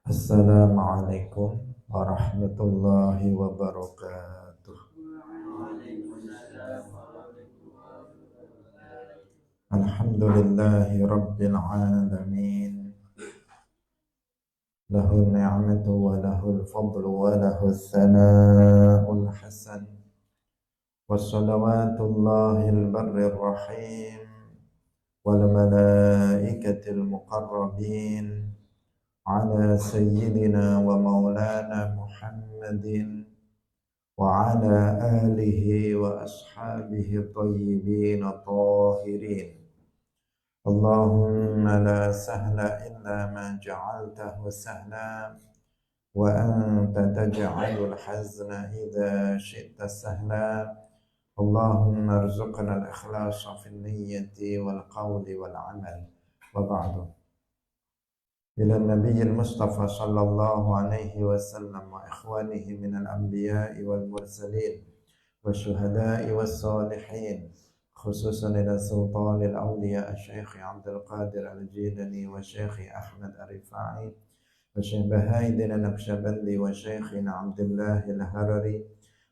Assalamualaikum warahmatullahi wabarakatuh. Alhamdulillahi rabbil alamin. Lahul ni'matu wa lahul fadlu wa lahul thana'ul hasan. Wassalawatullahil barrir rahim wal malaikatil muqarrabin ala sayyidina wa maulana Muhammadin wa ala alihi wa ashabihi tayyibin tahirin. Allahumma la sahla illa ma ja'altahu sahla wa anta taj'alul hazna idza syi'ta sahla. Allahumma arzuqna al-ikhlasa fil niyyati wal qawli wal amal. Wa ba'du. إلى النبي المصطفى صلى الله عليه وسلم وإخوانه من الأنبياء والمرسلين والشهداء والصالحين خصوصا إلى سلطان الأولياء الشيخ عبد القادر الجيلاني والشيخ أحمد الرفاعي والشيخ بهاء النقشبندي وشيخنا عبد الله الهرري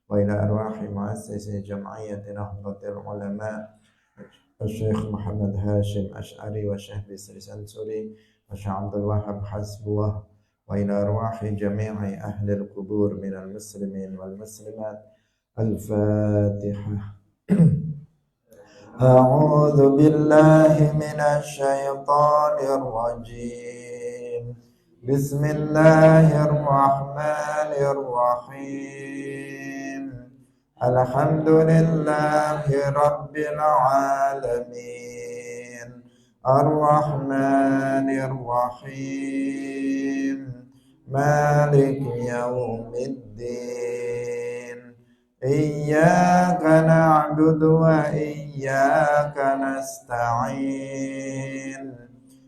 وإلى أرواح مؤسس جمعية نهضة العلماء الشيخ محمد هاشم أشعري والشيخ بسر سنسوري والشيخ عبد الوهاب حسبوه وإلى أرواح جميع أهل القبور من المسلمين والمسلمات. الفاتحة. أعوذ بالله من الشيطان الرجيم. بسم الله الرحمن الرحيم. الحمد لله رب العالمين الرحمن الرحيم مالك يوم الدين إياك نعبد وإياك نستعين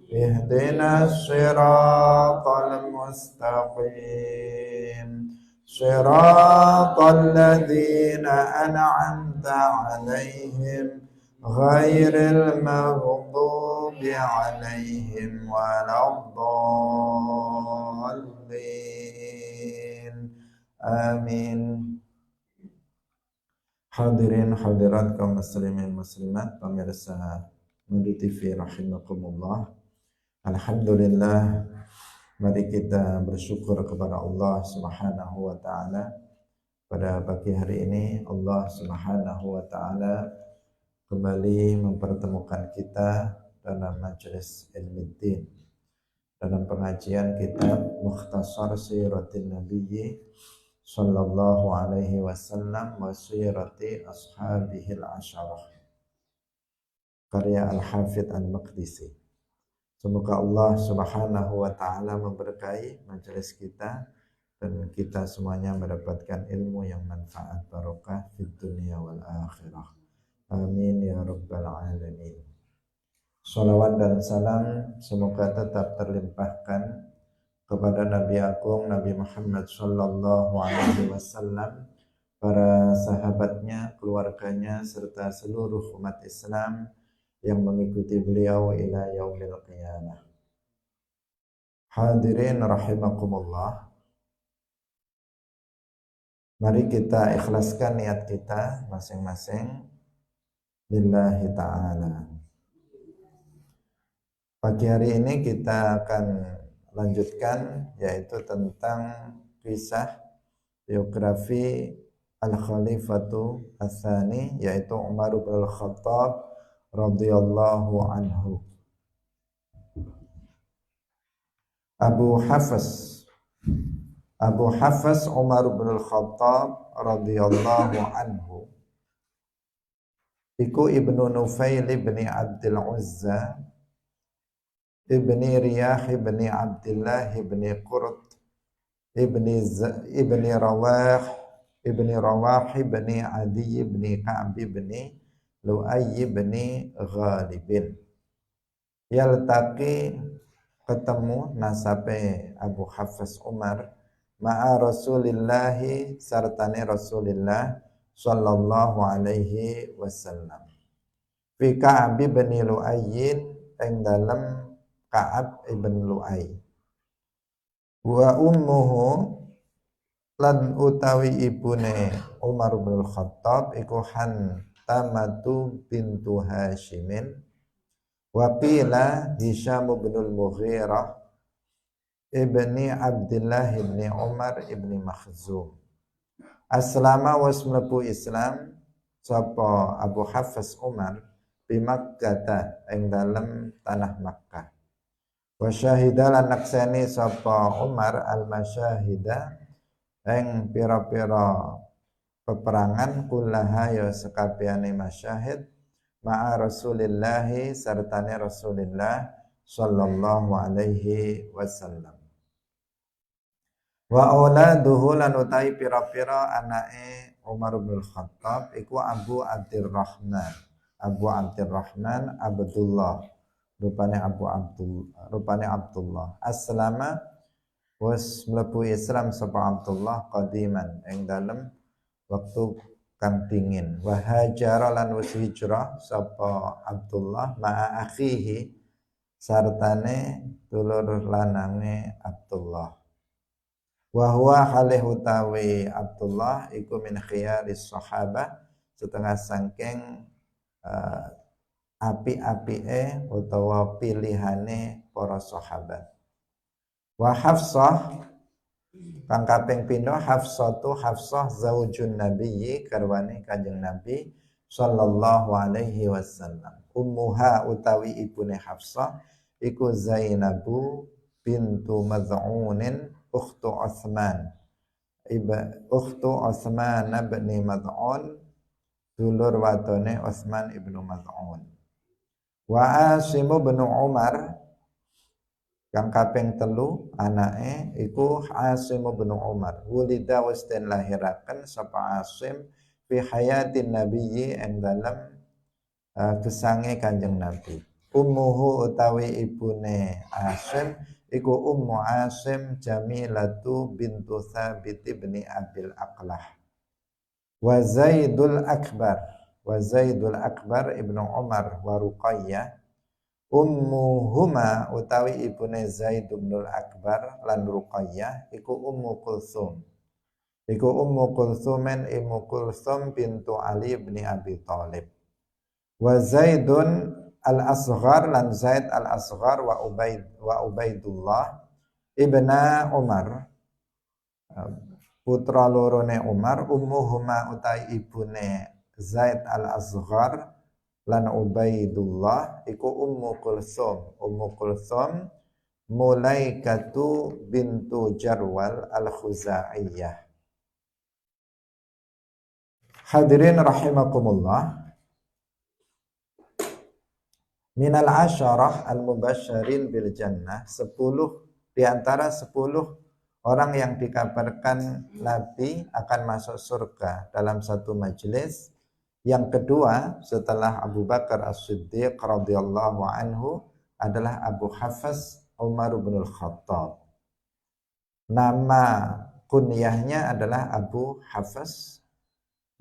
اهدنا الصراط المستقيم صراط الذين أنعمت عليهم غير المغضوب عليهم ولا الضالين آمين. Hadirin hadirat kaum muslimin muslimat, pemirsa Madu TV rahimakumullah. Alhamdulillah, mari kita bersyukur kepada Allah Subhanahu wa taala. Pada pagi hari ini Allah Subhanahu wa taala kembali mempertemukan kita dalam majelis Ilmuddin, dalam pengajian kitab Mukhtasar Siratin Nabiyyi sallallahu alaihi wasallam wa sirati ashabihil asyarah, karya Al-Hafidh Al-Maqdisi. Semoga Allah Subhanahu wa taala memberkahi majelis kita dan kita semuanya mendapatkan ilmu yang manfaat barokah di dunia wal akhirah. Amin ya rabbal alamin. Salawat dan salam semoga tetap terlimpahkan kepada Nabi Agung Nabi Muhammad sallallahu alaihi wasallam, para sahabatnya, keluarganya serta seluruh umat Islam yang mengikuti beliau ila yaumil qiyamah. Hadirin rahimakumullah. Mari kita ikhlaskan niat kita masing-masing lillahi ta'ala. Pagi hari ini kita akan lanjutkan, yaitu tentang kisah biografi Al-Khalifatu Ats-Tsani, yaitu Umar bin Al-Khattab radhiyallahu anhu. Abu Hafs Umar bin Al-Khattab radhiyallahu anhu iku ibnu Nufail ibni Abdul Uzza ibni Riyah ibni Abdullah ibni Qurt ibni Rawah ibni Adi ibni Ka'b ibni Lu'ay ibni Ghalibin. Yaltaqi, ketemu nasabe Abu Hafs Umar ma'a Rasulillahi, sartane Rasulillah sallallahu alaihi wasallam. Fi Ka'b ibn Lu'ayyin, ing dalem Ka'ab ibn Lu'ay. Wa ummuhu lan utawi ibune Umar bin Khattab iku Hantamatu bintu Hashimin wa qila Hisham bin al-Mughirah ibni Abdullah ibni Umar ibni Makhzum. Aslama was mlebu Islam sapa Abu Hafs Umar bi Makkah ing dalem tanah Makkah. Wa syahida lan nakseni sapa Umar al masyahida ing pira-pira peperangan kullaha ya sekabehane masyahid ma'a Rasulillah sartane Rasulillah sallallahu alaihi wasallam. Wa auladuhu lan utai pira-pira anake Umar bin Khattab iku Abu Abdurrahman Abdullah rupane Abdullah aslama was mlebu Islam sapa Abdullah qadiman ing dalem waktu kang dingin wa hajara lan wis hijrah sapa Abdullah ma'a akhihi sartane dulur lanange Abdullah wa huwa halih utawi Abdullah iku min khiyaris sahabah setengah sangking api-apike utawa pilihane para sahabat. Wa Hafsah kang kaping pindho Hafsah zaujun nabiyyi garwane Kanjeng Nabi sallallahu alaihi wasallam. Ummuha utawi ibune Hafsah iku Zainabu bintu Mad'unin ukhtu Utsman. Ukhtu Utsman bin Mad'un dulur wadone Utsman ibnu Mad'un. Wa Asim bin Umar kang kaping telu anake iku Asim bin Umar. Wulida wis den lahiraken sapa Asim fi hayatin nabiyyi ing dalem gesange Kanjeng Nabi. Ummuhu utawi ibune Asim iku Ummu Asim Jamilatu bintu Thabit bin Abil Aqlah. Wa Zaidul Akbar ibnu Umar wa Ruqayyah ummuhuma utawi ibune Zaid bin Akbar lan Ruqayyah iku Ummu Kulsum bintu Ali bin Abi Thalib wa Zaidun al-Asghar lan Zaid al-Asghar wa Ubaidullah ibna Umar putra lorone Umar. Ummuhuma utai ibune Zaid al-Asghar lan Ubaidullah iku Ummu Kulsum Mulaikatu bintu Jarwal al-Khuzaiyah. Hadirin rahimakumullah, minal asyarah al-mubasysyirin bil jannah, 10 di antara 10 orang yang dikabarkan Nabi akan masuk surga dalam satu majelis. Yang kedua setelah Abu Bakar As-Siddiq radhiyallahu anhu adalah Abu Hafs Umar bin Khattab. Nama kunyahnya adalah Abu Hafs,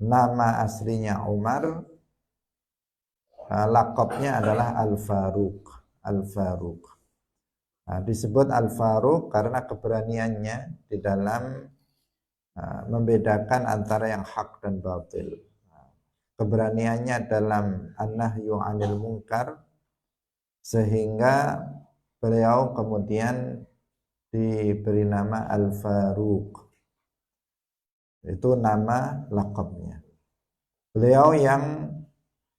nama aslinya Umar, lakabnya adalah Al-Faruq. Disebut Al-Faruq karena keberaniannya di dalam membedakan antara yang hak dan batil. Keberaniannya dalam an-nahyu 'anil munkar sehingga beliau kemudian diberi nama Al-Faruq. Itu nama lakabnya. Beliau yang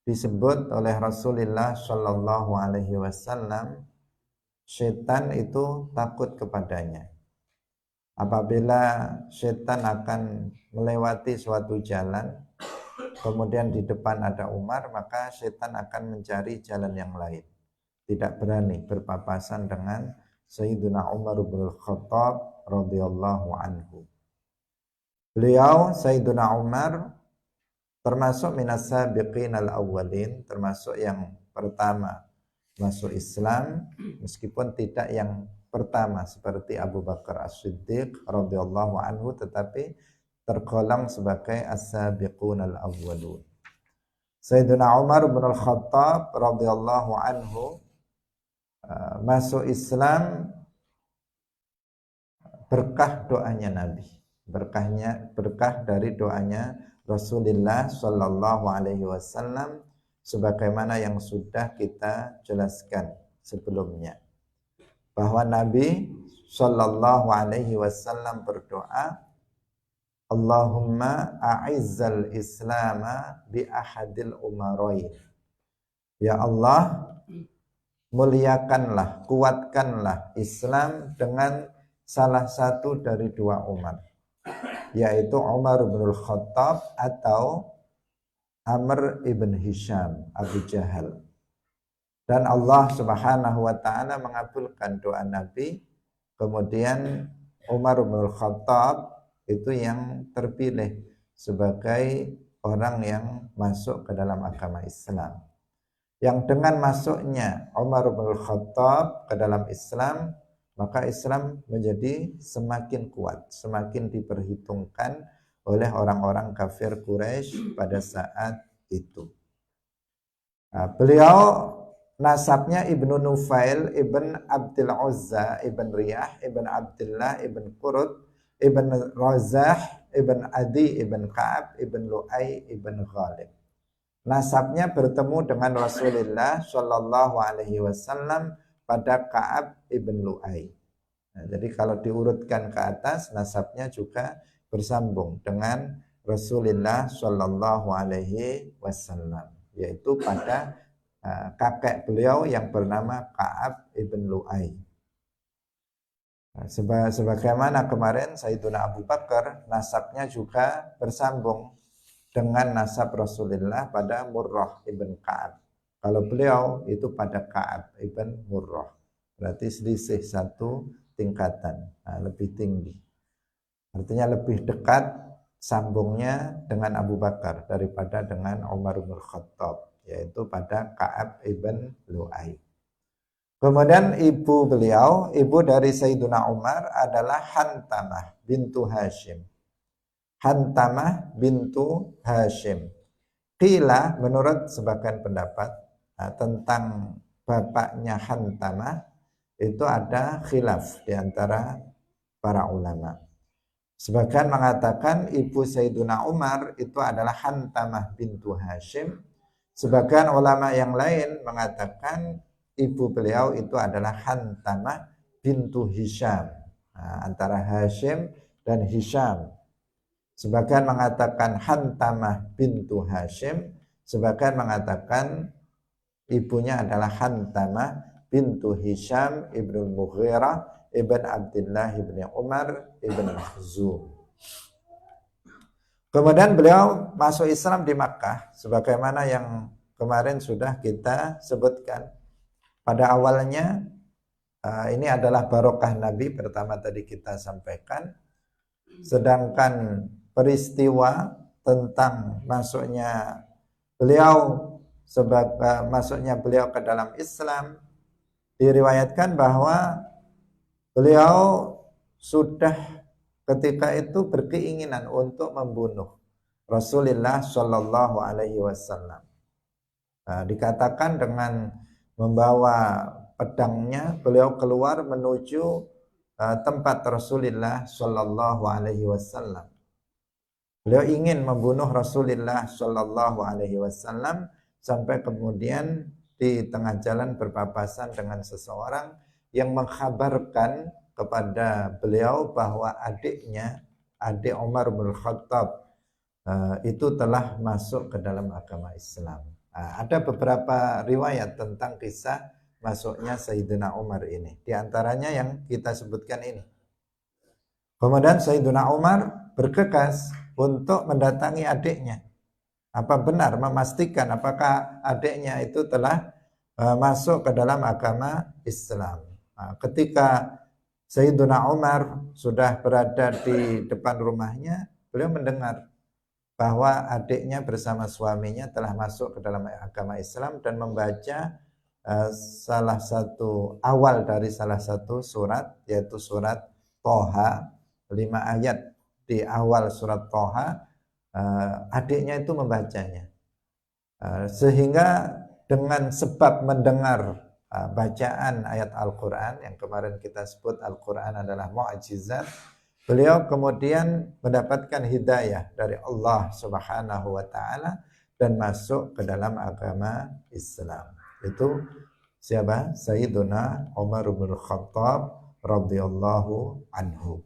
disebut oleh Rasulullah Shallallahu alaihi wasallam setan itu takut kepadanya. Apabila setan akan melewati suatu jalan, kemudian di depan ada Umar, maka setan akan mencari jalan yang lain. Tidak berani berpapasan dengan Sayyidina Umar bin Khattab radhiyallahu anhu. Beliau Sayyidina Umar termasuk minas sabiqin al-awwalin, termasuk yang pertama masuk Islam, meskipun tidak yang pertama seperti Abu Bakar As-Siddiq radhiyallahu anhu, tetapi tergolong sebagai as-sabiqun al-awwalun. Sayyidina Umar bin Al-Khattab radhiyallahu anhu masuk Islam berkah doanya Nabi, berkah dari doanya Rasulullah Shallallahu Alaihi Wasallam, sebagaimana yang sudah kita jelaskan sebelumnya, bahwa Nabi Shallallahu Alaihi Wasallam berdoa, Allahumma a'izzal islama bi ahadil umarain. Ya Allah, muliakanlah, kuatkanlah Islam dengan salah satu dari dua Umar, yaitu Umar bin Khattab atau Amr ibn Hisham Abu Jahal. Dan Allah Subhanahu wa taala mengabulkan doa Nabi. Kemudian Umar bin Khattab itu yang terpilih sebagai orang yang masuk ke dalam agama Islam. Yang dengan masuknya Umar bin Khattab ke dalam Islam, maka Islam menjadi semakin kuat, semakin diperhitungkan oleh orang-orang kafir Quraisy pada saat itu. Beliau nasabnya Ibnu Nufail, Ibn Abdul Uzza, Ibn Riyah, Ibn Abdullah, Ibn Qurud, Ibn Razah, Ibn Adi, Ibn Ka'ab, Ibn Lu'ay, Ibn Ghalib. Nasabnya bertemu dengan Rasulullah Shallallahu Alaihi Wasallam pada Ka'ab ibn Lu'ay. Nah, jadi kalau diurutkan ke atas, nasabnya juga bersambung dengan Rasulullah Shallallahu Alaihi Wasallam, yaitu pada kakek beliau yang bernama Ka'ab ibn Lu'ay. Nah, sebagaimana kemarin Sayyiduna Abu Bakar, nasabnya juga bersambung dengan nasab Rasulullah pada Murrah ibn Ka'ab. Kalau beliau itu pada Ka'ab ibn Murrah. Berarti selisih satu tingkatan, lebih tinggi. Artinya lebih dekat sambungnya dengan Abu Bakar daripada dengan Umar bin Khattab, yaitu pada Ka'ab ibn Lu'ay. Kemudian ibu beliau, ibu dari Sayyiduna Umar adalah Hantamah bintu Hashim. Hantamah bintu Hashim. Qila, menurut sebagian pendapat tentang bapaknya Hantamah, itu ada khilaf di antara para ulama. Sebagian mengatakan ibu Sayyiduna Umar itu adalah Hantamah bintu Hashim. Sebagian ulama yang lain mengatakan ibu beliau itu adalah Hantamah bintu Hisham. Antara Hashim dan Hisham. Sebagian mengatakan Hantamah bintu Hashim, sebagian mengatakan ibunya adalah Hantamah bintu Hisham ibnu Mughirah ibn Abdullah ibn Umar ibn Makhzum. Kemudian beliau masuk Islam di Makkah, sebagaimana yang kemarin sudah kita sebutkan. Pada awalnya ini adalah barokah Nabi pertama tadi kita sampaikan. Sedangkan peristiwa tentang masuknya beliau ke dalam Islam diriwayatkan bahwa beliau sudah ketika itu berkeinginan untuk membunuh Rasulullah Shallallahu Alaihi Wasallam. Dikatakan dengan membawa pedangnya beliau keluar menuju tempat Rasulullah Shallallahu Alaihi Wasallam. Beliau ingin membunuh Rasulullah Shallallahu Alaihi Wasallam sampai kemudian di tengah jalan berpapasan dengan seseorang yang mengkhabarkan kepada beliau bahwa adik Umar bin Khattab itu telah masuk ke dalam agama Islam. Ada beberapa riwayat tentang kisah masuknya Sayyidina Umar ini. Di antaranya yang kita sebutkan ini. Kemudian Sayyidina Umar bergegas untuk mendatangi adiknya. Apa benar memastikan apakah adiknya itu telah masuk ke dalam agama Islam. Ketika Sayyidina Umar sudah berada di depan rumahnya, beliau mendengar bahwa adiknya bersama suaminya telah masuk ke dalam agama Islam dan membaca salah satu awal dari salah satu surat, yaitu surat Toha, 5 ayat di awal surat Toha, adiknya itu membacanya, sehingga dengan sebab mendengar bacaan ayat Al-Quran yang kemarin kita sebut Al-Quran adalah mu'jizat. Beliau kemudian mendapatkan hidayah dari Allah Subhanahu wa taala dan masuk ke dalam agama Islam. Itu siapa? Sayyiduna Umar bin Khattab radhiyallahu anhu.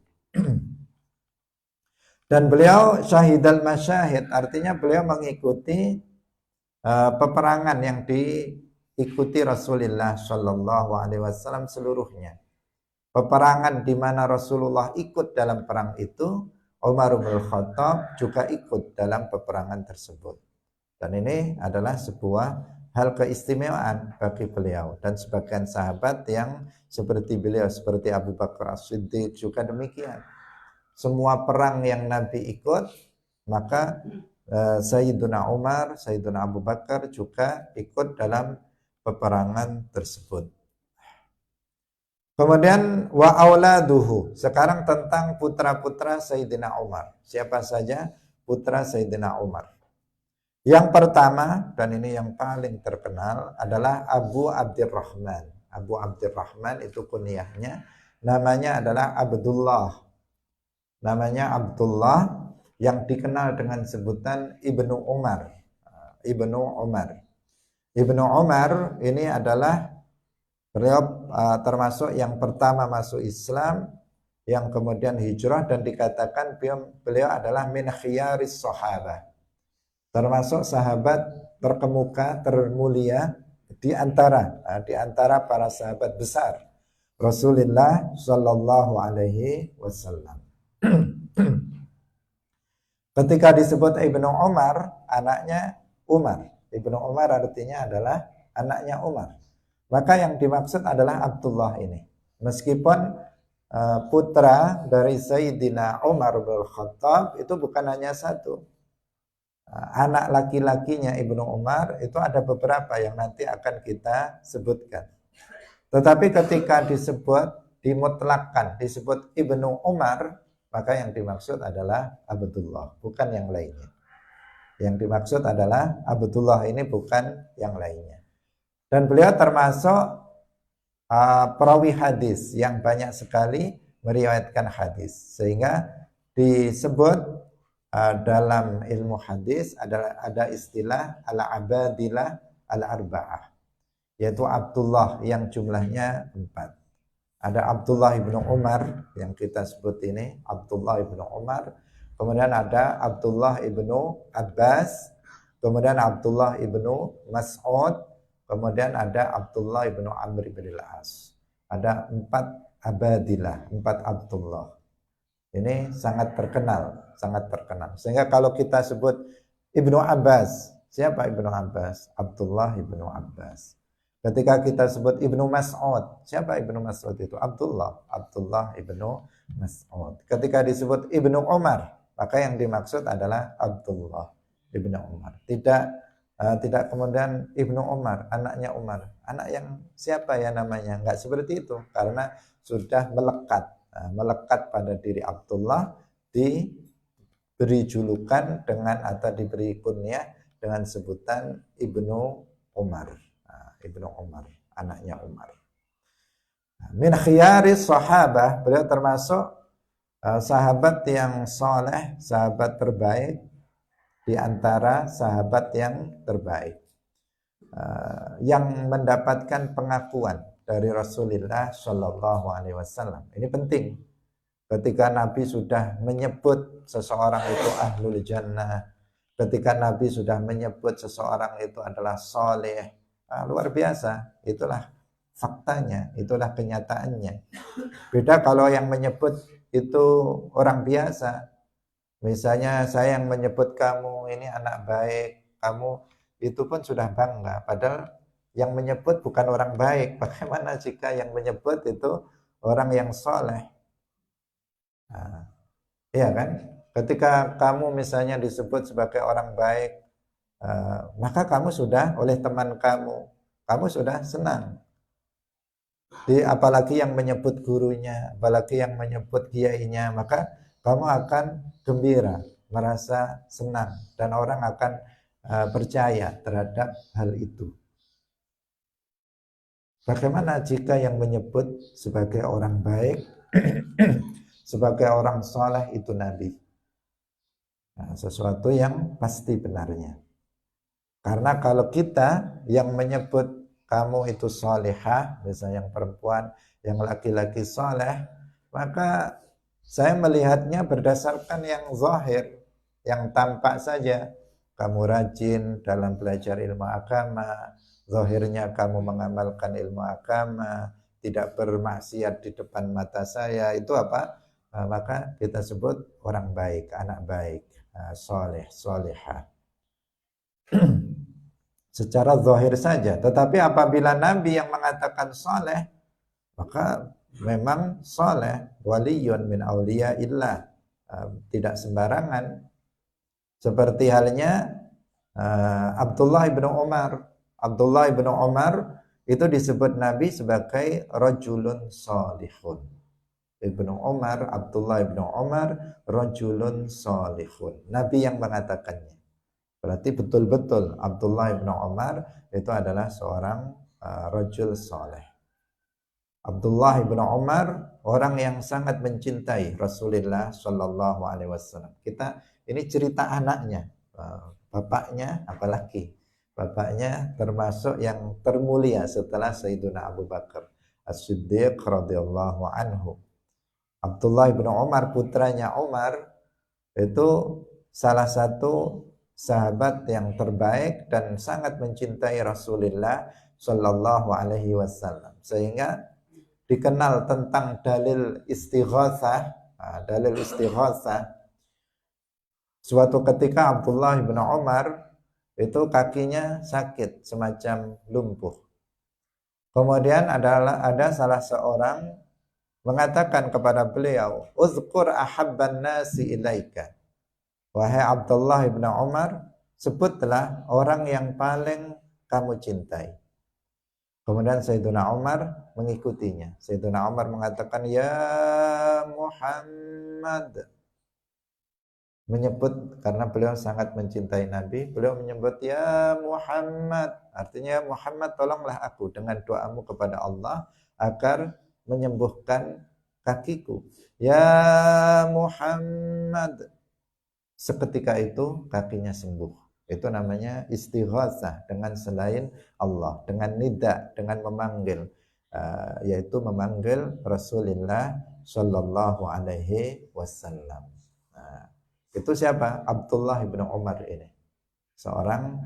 Dan beliau syahidal masyahid, artinya beliau mengikuti peperangan yang diikuti Rasulullah Shallallahu Alaihi Wasallam seluruhnya. Peperangan di mana Rasulullah ikut dalam perang itu, Umar bin Khattab juga ikut dalam peperangan tersebut. Dan ini adalah sebuah hal keistimewaan bagi beliau dan sebagian sahabat yang seperti beliau, seperti Abu Bakar As-Siddiq juga demikian. Semua perang yang Nabi ikut, maka Sayyiduna Umar, Sayyiduna Abu Bakar juga ikut dalam peperangan tersebut. Kemudian wa auladuhu. Sekarang tentang putra-putra Sayyidina Umar. Siapa saja putra Sayyidina Umar? Yang pertama, dan ini yang paling terkenal, adalah Abu Abdurrahman. Abu Abdurrahman itu kunyahnya, namanya adalah Abdullah. Namanya Abdullah yang dikenal dengan sebutan Ibnu Umar. Ibnu Umar. Ibnu Umar ini adalah beliau termasuk yang pertama masuk Islam, yang kemudian hijrah, dan dikatakan beliau adalah min khiyaris sahabah, termasuk sahabat terkemuka, termulia di antara para sahabat besar Rasulullah Shallallahu Alaihi Wasallam. Ketika disebut Ibnu Umar, anaknya Umar. Ibnu Umar artinya adalah anaknya Umar. Maka yang dimaksud adalah Abdullah ini. Meskipun putra dari Sayyidina Umar bin Khattab itu bukan hanya satu. Anak laki-lakinya Ibnu Umar itu ada beberapa yang nanti akan kita sebutkan. Tetapi ketika dimutlakkan, disebut Ibnu Umar, maka yang dimaksud adalah Abdullah, bukan yang lainnya. Yang dimaksud adalah Abdullah ini, bukan yang lainnya. Dan beliau termasuk perawi hadis yang banyak sekali meriwayatkan hadis, sehingga disebut dalam ilmu hadis ada istilah al-abadilah al-arba'ah, yaitu Abdullah yang jumlahnya 4. Ada Abdullah ibnu Umar yang kita sebut ini, Abdullah ibnu Umar. Kemudian ada Abdullah ibnu Abbas, kemudian Abdullah ibnu Mas'ud, kemudian ada Abdullah ibnu Amr bin Al-As. Ada 4 abadilah, 4 Abdullah. Ini sangat terkenal, sangat terkenal. Sehingga kalau kita sebut Ibnu Abbas, siapa Ibnu Abbas? Abdullah ibnu Abbas. Ketika kita sebut Ibnu Mas'ud, siapa Ibnu Mas'ud itu? Abdullah ibnu Mas'ud. Ketika disebut Ibnu Umar, maka yang dimaksud adalah Abdullah ibnu Umar. Tidak kemudian Ibnu Umar, anaknya Umar. Anak yang siapa ya namanya? Enggak seperti itu, karena sudah melekat pada diri Abdullah, diberi julukan dengan atau diberi kunyah dengan sebutan Ibnu Umar. Ibnu Umar, anaknya Umar. Min khiyaris sahabah, beliau termasuk sahabat yang soleh, sahabat terbaik di antara sahabat yang terbaik, yang mendapatkan pengakuan dari Rasulullah Shallallahu Alaihi Wasallam. Ini penting. Ketika Nabi sudah menyebut seseorang itu ahlul jannah, ketika Nabi sudah menyebut seseorang itu adalah soleh, luar biasa. Itulah faktanya, itulah kenyataannya. Beda kalau yang menyebut itu orang biasa. Misalnya saya yang menyebut kamu ini anak baik, kamu itu pun sudah bangga. Padahal yang menyebut bukan orang baik. Bagaimana jika yang menyebut itu orang yang soleh? Iya kan? Ketika kamu misalnya disebut sebagai orang baik, maka kamu sudah oleh teman kamu sudah senang. Apalagi yang menyebut gurunya, apalagi yang menyebut kiainya, maka kamu akan gembira, merasa senang, dan orang akan percaya terhadap hal itu. Bagaimana jika yang menyebut sebagai orang baik, sebagai orang soleh itu Nabi? Nah, sesuatu yang pasti benarnya. Karena kalau kita yang menyebut kamu itu solehah, misalnya yang perempuan, yang laki-laki soleh, maka saya melihatnya berdasarkan yang zahir, yang tampak saja. Kamu rajin dalam belajar ilmu agama, zahirnya kamu mengamalkan ilmu agama, tidak bermaksiat di depan mata saya, itu apa? Maka kita sebut orang baik, anak baik, soleh, solehah. Secara zahir saja. Tetapi apabila Nabi yang mengatakan soleh, maka memang soleh, waliyun min awliyaillah, tidak sembarangan. Seperti halnya Abdullah ibnu Umar. Abdullah ibnu Umar itu disebut Nabi sebagai rajulun salihun. Ibnu Umar, Abdullah ibnu Umar, rajulun salihun. Nabi yang mengatakannya. Berarti betul-betul Abdullah ibnu Umar itu adalah seorang rajul soleh. Abdullah ibnu Umar orang yang sangat mencintai Rasulullah Shallallahu Alaihi Wasallam. Kita ini cerita anaknya, bapaknya apalagi bapaknya termasuk yang termulia setelah Sayyidina Abu Bakar As-Siddiq radhiyallahu anhu. Abdullah ibnu Umar putranya Umar itu salah satu sahabat yang terbaik dan sangat mencintai Rasulullah Shallallahu Alaihi Wasallam, sehingga dikenal tentang dalil istighatsah. Dalil istighatsah, suatu ketika Abdullah bin Umar itu kakinya sakit semacam lumpuh. Kemudian ada salah seorang mengatakan kepada beliau, "Uzkur ahabban nasi ilaika." Wahai Abdullah ibn Umar, sebutlah orang yang paling kamu cintai. Kemudian Sayyidina Umar mengikutinya. Sayyidina Umar mengatakan, "Ya Muhammad." Menyebut, karena beliau sangat mencintai Nabi, beliau menyebut, "Ya Muhammad." Artinya, Muhammad tolonglah aku dengan doamu kepada Allah agar menyembuhkan kakiku. Ya Muhammad. Seketika itu kakinya sembuh. Itu namanya istighatsah dengan selain Allah, dengan nida, dengan memanggil, yaitu memanggil Rasulullah Shallallahu Alaihi Wasallam. Itu siapa? Abdullah bin Umar ini, seorang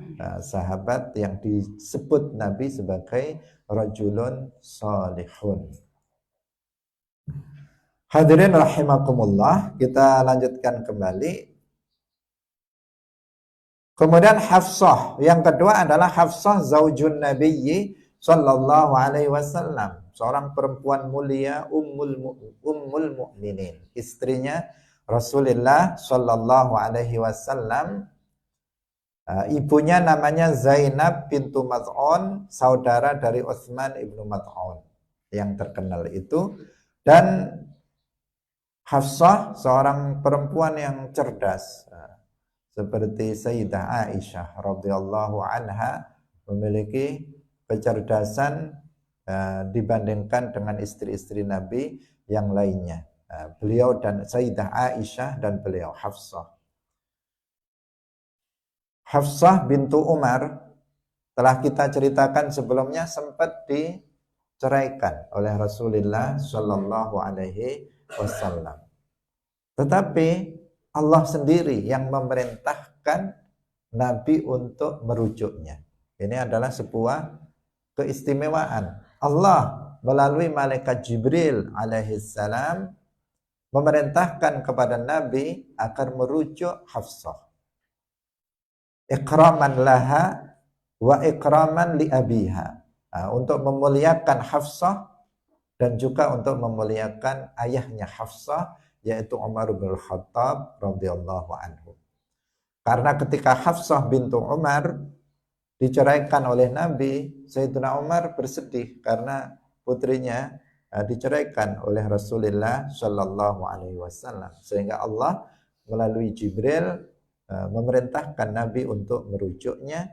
sahabat yang disebut Nabi sebagai rajulun salihun. Hadirin rahimakumullah, kita lanjutkan kembali. Kemudian Hafsah, yang kedua adalah Hafsah zaujun Nabiyyi sallallahu alaihi wasallam, seorang perempuan mulia, ummul mukminin, istrinya Rasulullah sallallahu alaihi wasallam. Ibunya namanya Zainab bintu Maz'un, saudara dari Utsman ibnu Maz'un yang terkenal itu. Dan Hafsah seorang perempuan yang cerdas, seperti Sayyidah Aisyah radhiyallahu anha, memiliki kecerdasan dibandingkan dengan istri-istri Nabi yang lainnya. Beliau dan Sayyidah Aisyah dan beliau Hafsah. Hafsah bintu Umar telah kita ceritakan sebelumnya sempat diceraikan oleh Rasulullah Shallallahu Alaihi Wasallam. Tetapi Allah sendiri yang memerintahkan Nabi untuk merujuknya. Ini adalah sebuah keistimewaan. Allah melalui malaikat Jibril alaihissalam memerintahkan kepada Nabi agar merujuk Hafsah. Ikraman laha wa ikraman li abiha. Untuk memuliakan Hafsah dan juga untuk memuliakan ayahnya Hafsah, yaitu Umar bin Khattab radhiyallahu anhu. Karena ketika Hafsah bintu Umar diceraikan oleh Nabi, Sayyidina Umar bersedih karena putrinya diceraikan oleh Rasulullah Shallallahu Alaihi Wasallam, sehingga Allah melalui Jibril memerintahkan Nabi untuk merujuknya,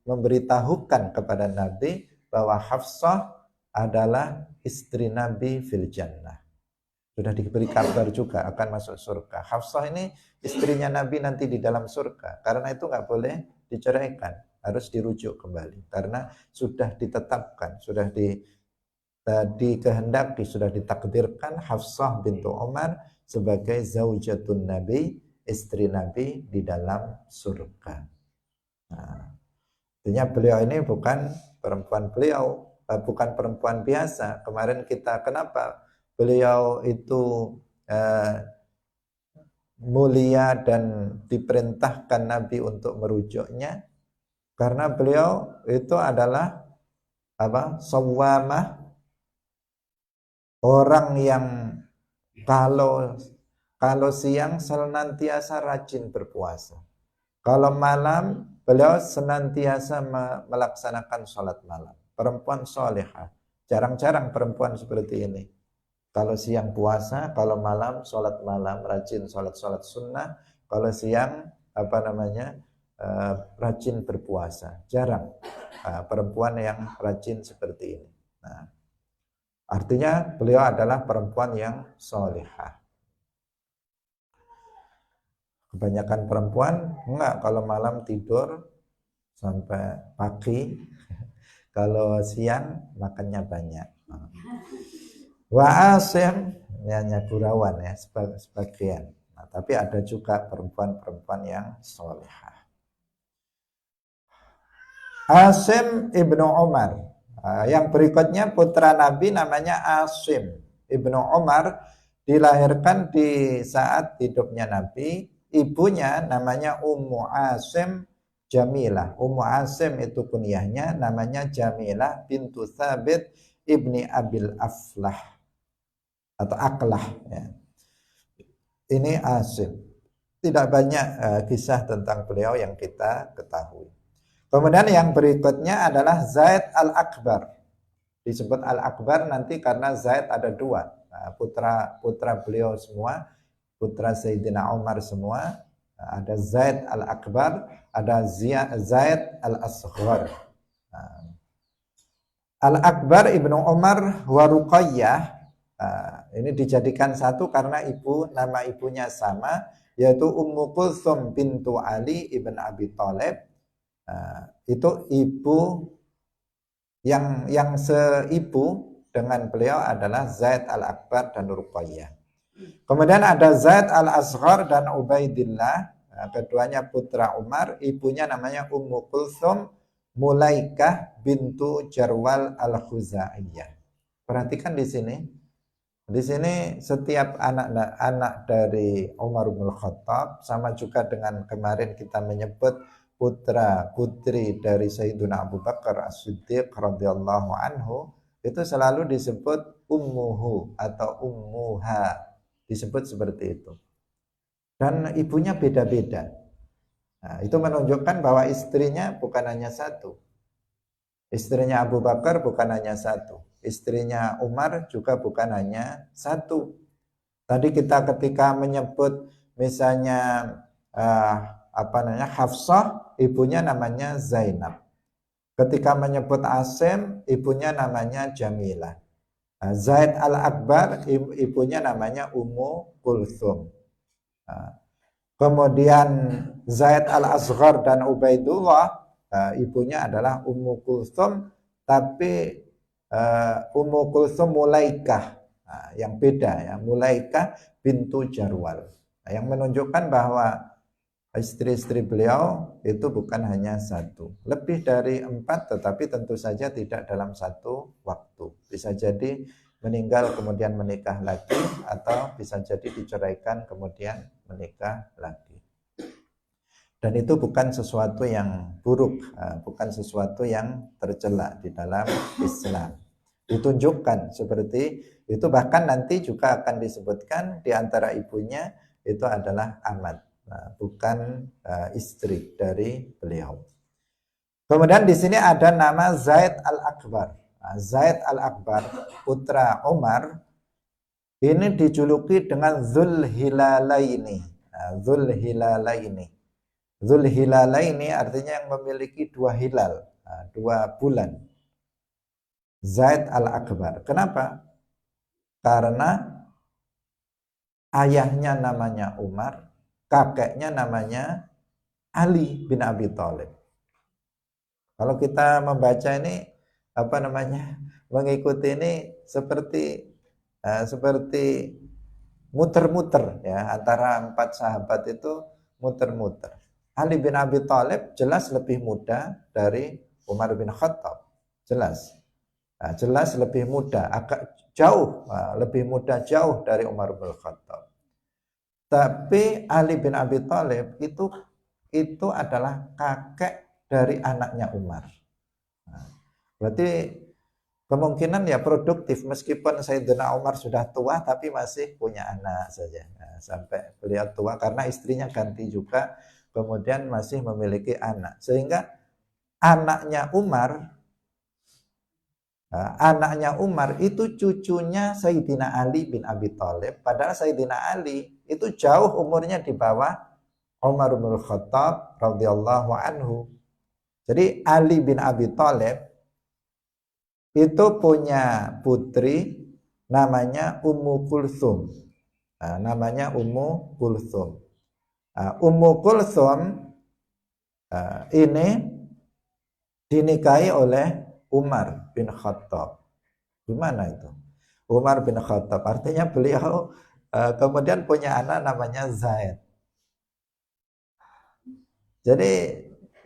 memberitahukan kepada Nabi bahwa Hafsah adalah istri Nabi fil jannah. Sudah diberi kabar juga akan masuk surga. Hafsah ini istrinya Nabi nanti di dalam surga. Karena itu nggak boleh diceraikan, harus dirujuk kembali. Karena sudah ditetapkan, sudah dikehendaki, sudah ditakdirkan Hafsah bintu Umar sebagai zaujatun Nabi, istri Nabi di dalam surga. Nah, artinya beliau ini bukan perempuan biasa. Kemarin kita kenapa beliau itu mulia dan diperintahkan Nabi untuk merujuknya? Karena beliau itu adalah sawwamah, orang yang kalau siang senantiasa rajin berpuasa. Kalau malam beliau senantiasa melaksanakan sholat malam. Perempuan solehah. Jarang-jarang perempuan seperti ini. Kalau siang puasa, kalau malam sholat malam, rajin sholat sunnah. Kalau siang rajin berpuasa. Jarang perempuan yang rajin seperti ini. Nah, artinya beliau adalah perempuan yang solehah. Kebanyakan perempuan enggak, kalau malam tidur sampai pagi, kalau siang makannya banyak. Wa Asim, hanya gurauan ya sebagian. Nah, tapi ada juga perempuan-perempuan yang solehah. Asim ibnu Umar. Yang berikutnya putra Nabi namanya Asim ibnu Umar, dilahirkan di saat hidupnya Nabi. Ibunya namanya Ummu Asim Jamilah. Ummu Asim itu kunyahnya, namanya Jamilah bintu Thabit ibni Abil Aflah atau Aklah ya. Ini Asim. Tidak banyak kisah tentang beliau yang kita ketahui. Kemudian yang berikutnya adalah Zaid Al-Akbar. Disebut Al-Akbar nanti karena Zaid ada dua. Nah, putra beliau semua, putra Sayyidina Umar semua. Ada Zaid Al-Akbar, ada Zaid Al-Asghar. Al-Akbar ibnu Umar wa Ruqayyah, ini dijadikan satu karena nama ibunya sama, yaitu Ummu Kulthum bintu Ali ibn Abi Thalib. Itu ibu yang seibu dengan beliau adalah Zaid Al-Akbar dan Ruqayyah. Kemudian ada Zaid Al-Asghar dan Ubaidillah, keduanya putra Umar. Ibunya namanya Ummu Kulthum Mulaikah bintu Jarwal Al-Khuzaiyah. Perhatikan di sini. Di sini setiap anak dari Umar bin Khattab, sama juga dengan kemarin kita menyebut putra putri dari Sayyidina Abu Bakar As-Siddiq radhiyallahu anhu, itu selalu disebut ummuhu atau ummuha, disebut seperti itu. Dan ibunya beda-beda. Nah, itu menunjukkan bahwa istrinya bukan hanya satu. Istrinya Abu Bakar bukan hanya satu. Istrinya Umar juga bukan hanya satu. Tadi kita ketika menyebut misalnya Hafsah, ibunya namanya Zainab. Ketika menyebut Asim, ibunya namanya Jamilah. Zaid Al-Akbar, ibunya namanya Ummu Kulthum. Kemudian Zaid Al-Asghar dan Ubaidullah, ibunya adalah Ummu Kulthum, tapi Ummu Kulthum Mulaikah, yang beda ya, Mulaikah bintu Jarwal, yang menunjukkan bahwa istri-istri beliau itu bukan hanya satu, lebih dari 4, tetapi tentu saja tidak dalam satu waktu. Bisa jadi meninggal kemudian menikah lagi, atau bisa jadi diceraikan kemudian menikah lagi. Dan itu bukan sesuatu yang buruk, bukan sesuatu yang tercela di dalam Islam. Ditunjukkan seperti itu, bahkan nanti juga akan disebutkan di antara ibunya itu adalah amat, bukan istri dari beliau. Kemudian di sini ada nama Zaid Al-Akbar. Zaid Al-Akbar, putra Umar, ini dijuluki dengan Dzulhilalaini. Dzulhilalaini. Dzulhilalaini artinya yang memiliki 2 hilal, 2 bulan. Zaid al-Akbar. Kenapa? Karena ayahnya namanya Umar, kakeknya namanya Ali bin Abi Thalib. Kalau kita membaca ini apa namanya, mengikuti ini seperti muter-muter ya, antara empat sahabat itu muter-muter. Ali bin Abi Thalib jelas lebih muda dari Umar bin Khattab, jelas. Nah, jelas lebih muda, agak jauh, lebih muda jauh dari Umar bin Khattab. Tapi Ali bin Abi Thalib itu adalah kakek dari anaknya Umar. Nah, berarti kemungkinan ya produktif, meskipun Sayyidina Umar sudah tua tapi masih punya anak saja. Nah, sampai beliau tua karena istrinya ganti juga, kemudian masih memiliki anak. Sehingga anaknya Umar itu cucunya Sayyidina Ali bin Abi Thalib. Padahal Sayyidina Ali itu jauh umurnya di bawah Umar bin Khattab radhiyallahu anhu. Jadi Ali bin Abi Thalib itu punya putri namanya Ummu Kulsum. Namanya Ummu Kulsum. Ummu Kulsum ini dinikahi oleh Umar bin Khattab. Gimana itu? Umar bin Khattab. Artinya beliau kemudian punya anak namanya Zaid. Jadi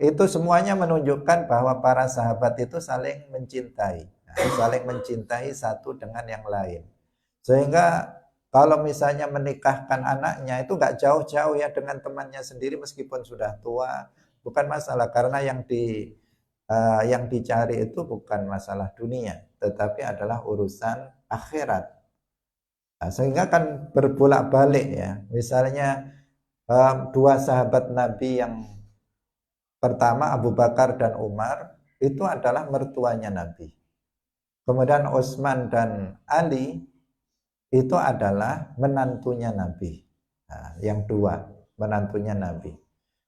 itu semuanya menunjukkan bahwa para sahabat itu saling mencintai. Saling mencintai satu dengan yang lain. Sehingga kalau misalnya menikahkan anaknya itu nggak jauh-jauh ya dengan temannya sendiri meskipun sudah tua. Bukan masalah, karena yang dicari itu bukan masalah dunia, tetapi adalah urusan akhirat. Nah, sehingga kan berbolak-balik ya. Misalnya dua sahabat Nabi yang pertama Abu Bakar dan Umar itu adalah mertuanya Nabi. Kemudian Utsman dan Ali itu adalah menantunya Nabi. Nah, yang dua menantunya Nabi.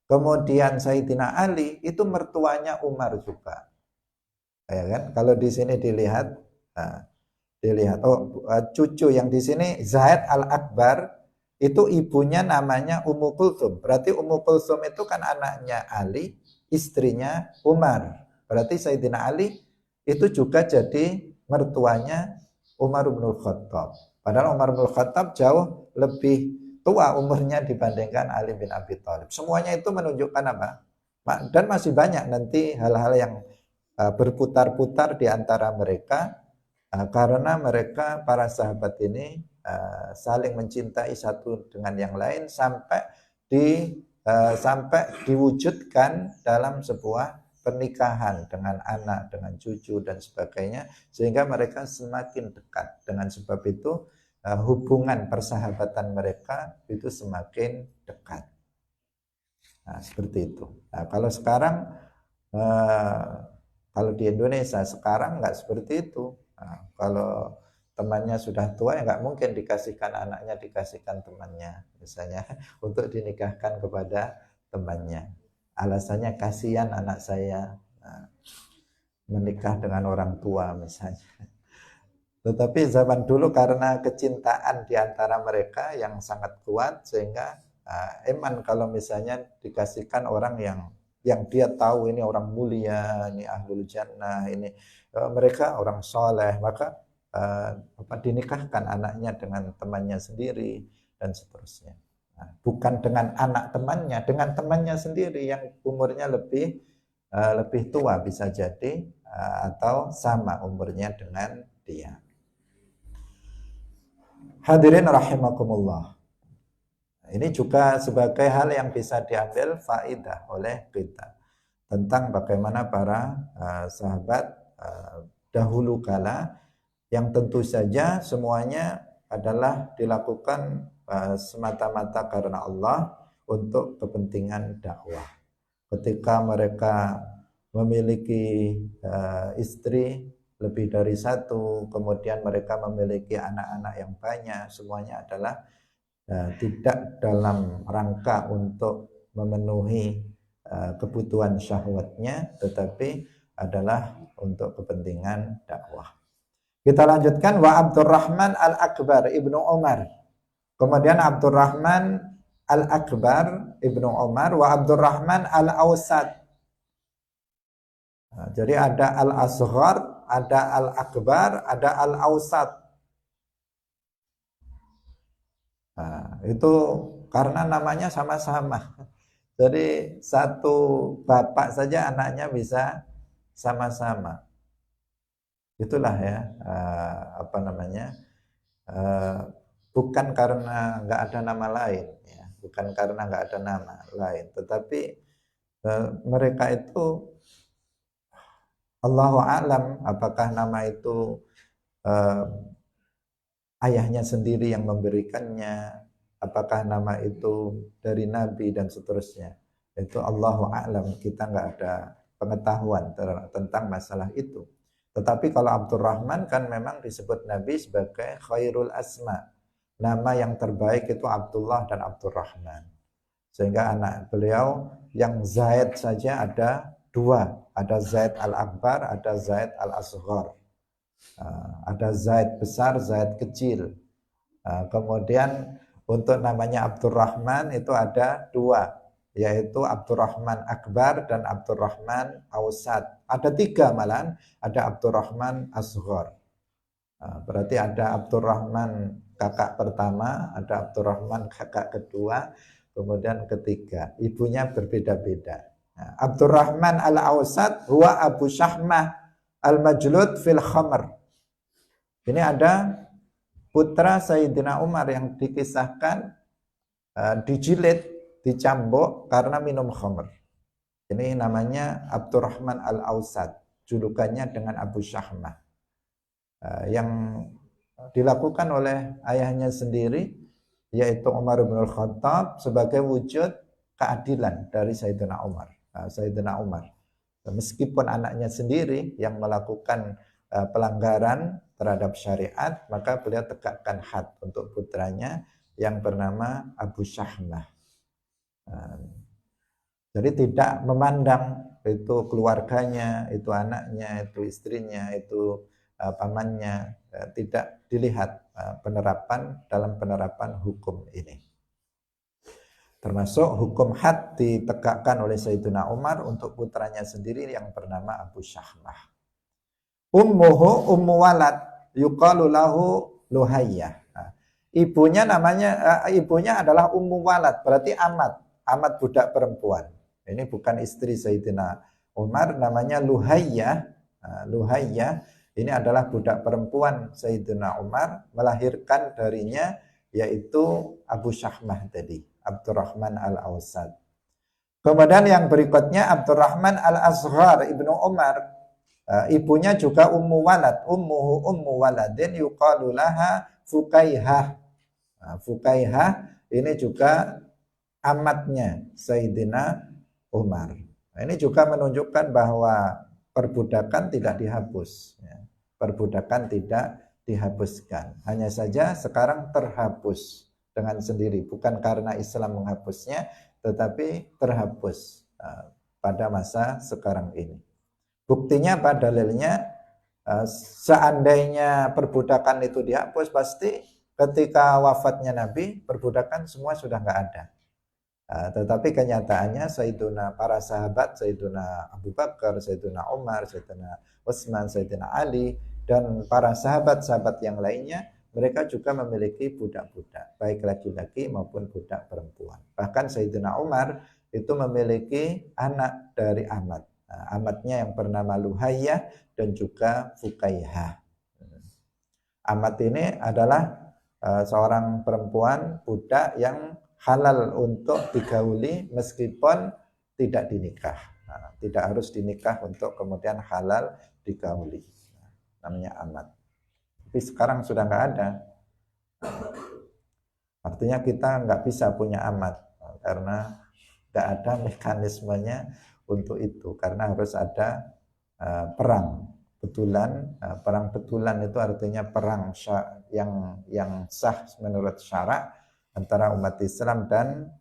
Kemudian Sayyidina Ali itu mertuanya Umar juga. Ya kan? Kalau di sini dilihat, cucu yang di sini Zaid al-Akbar itu ibunya namanya Ummu Kulsum. Berarti Ummu Kulsum itu kan anaknya Ali, istrinya Umar. Berarti Sayyidina Ali itu juga jadi mertuanya Umar bin Khattab. Padahal Umar bin Khattab jauh lebih tua umurnya dibandingkan Ali bin Abi Thalib. Semuanya itu menunjukkan apa? Dan masih banyak nanti hal-hal yang berputar-putar di antara mereka karena mereka para sahabat ini saling mencintai satu dengan yang lain sampai diwujudkan dalam sebuah pernikahan dengan anak, dengan cucu dan sebagainya, sehingga mereka semakin dekat. Dengan sebab itu hubungan persahabatan mereka itu semakin dekat. Nah, seperti itu. Nah, kalau sekarang kalau di Indonesia sekarang nggak seperti itu. Nah, kalau temannya sudah tua ya nggak mungkin dikasihkan anaknya, dikasihkan temannya misalnya untuk dinikahkan kepada temannya. Alasannya kasihan anak saya menikah dengan orang tua misalnya. Tetapi zaman dulu karena kecintaan di antara mereka yang sangat kuat sehingga eman kalau misalnya dikasihkan orang yang dia tahu ini orang mulia, ini ahlul jannah, ini mereka orang soleh, maka dinikahkan anaknya dengan temannya sendiri dan seterusnya. Nah, bukan dengan anak temannya, dengan temannya sendiri yang umurnya lebih tua bisa jadi atau sama umurnya dengan dia. Hadirin rahimakumullah. Ini juga sebagai hal yang bisa diambil faidah oleh kita tentang bagaimana para sahabat dahulu kala yang tentu saja semuanya adalah dilakukan semata-mata karena Allah untuk kepentingan dakwah. Ketika mereka memiliki istri lebih dari satu, kemudian mereka memiliki anak-anak yang banyak, semuanya adalah tidak dalam rangka untuk memenuhi kebutuhan syahwatnya, tetapi adalah untuk kepentingan dakwah. Kita lanjutkan wa Abdurrahman Al-Akbar Ibnu Umar. Kemudian Abdurrahman Al-Akbar Ibnu Umar wa Abdurrahman Al-Awsat. Nah, jadi ada Al-Asghar, ada Al-Akbar, ada Al-Awsat. Nah, itu karena namanya sama-sama. Jadi satu bapak saja anaknya bisa sama-sama. Itulah ya, apa namanya, bukan karena nggak ada nama lain, ya. Bukan karena nggak ada nama lain, tetapi mereka itu Allahu a'lam apakah nama itu ayahnya sendiri yang memberikannya, apakah nama itu dari Nabi dan seterusnya. Itu Allahu a'lam, kita nggak ada pengetahuan tentang masalah itu. Tetapi kalau Abdurrahman kan memang disebut Nabi sebagai khairul asma. Nama yang terbaik itu Abdullah dan Abdurrahman. Sehingga anak beliau yang Zaid saja ada dua. Ada Zaid al-Akbar, ada Zaid al-Asghar. Ada Zaid besar, Zaid kecil. Kemudian untuk namanya Abdurrahman itu ada dua, yaitu Abdurrahman Akbar dan Abdurrahman Awsat. Ada tiga malahan, ada Abdurrahman Asghar. Berarti ada Abdurrahman kakak pertama, ada Abdurrahman kakak kedua, kemudian ketiga. Ibunya berbeda-beda. Abdurrahman Al-Awsat huwa Abu Syahmah Al-Majlud fil Khamr. Ini ada putra Sayyidina Umar yang dikisahkan dijilid, dicambuk karena minum khamr. Ini namanya Abdurrahman Al-Awsat, julukannya dengan Abu Syahmah. Yang dilakukan oleh ayahnya sendiri, yaitu Umar bin Khattab, sebagai wujud keadilan dari Sayyidina Umar. Sayyidina Umar, meskipun anaknya sendiri yang melakukan pelanggaran terhadap syariat, maka beliau tegakkan had untuk putranya yang bernama Abu Syahmah. Jadi tidak memandang itu keluarganya, itu anaknya, itu istrinya, itu pamannya, tidak dilihat dalam penerapan hukum ini. Termasuk hukum had ditegakkan oleh Sayyidina Umar untuk putranya sendiri yang bernama Abu Syahmah. Ummuhu ummu walad yuqalu lahu Luhayyah. Ibunya adalah ummu walad, berarti amat budak perempuan. Ini bukan istri Sayyidina Umar, namanya Luhayyah. Luhayyah ini adalah budak perempuan Sayyidina Umar, melahirkan darinya yaitu Abu Syahmah tadi, Abdurrahman Al-Awsat. Kemudian yang berikutnya Abdurrahman Al-Asghar Ibnu Umar. Ibunya juga ummu walad, ummuhu ummu waladin yuqalu laha Fukaihah. Fukaihah ini juga amatnya Sayyidina Umar. Ini juga menunjukkan bahwa perbudakan tidak dihapus. Perbudakan tidak dihapuskan. Hanya saja sekarang terhapus dengan sendiri. Bukan karena Islam menghapusnya, tetapi terhapus pada masa sekarang ini. Buktinya apa? Dalilnya, seandainya perbudakan itu dihapus, pasti ketika wafatnya Nabi, perbudakan semua sudah nggak ada. Tetapi kenyataannya para sahabat, Sayyiduna Abu Bakar, Sayyiduna Umar, Sayyiduna Utsman, Sayyidina Ali, dan para sahabat-sahabat yang lainnya, mereka juga memiliki budak-budak, baik laki-laki maupun budak perempuan. Bahkan Sayyidina Umar itu memiliki anak dari amat. Amatnya yang bernama Luhayyah dan juga Fukaihah. Amat ini adalah seorang perempuan budak yang halal untuk digauli meskipun tidak dinikah. Tidak harus dinikah untuk kemudian halal digauli. Namanya amat. Tapi sekarang sudah nggak ada. Artinya kita nggak bisa punya amat karena nggak ada mekanismenya untuk itu, karena harus ada perang betulan. Perang betulan itu artinya perang yang sah menurut syarak antara umat Islam dan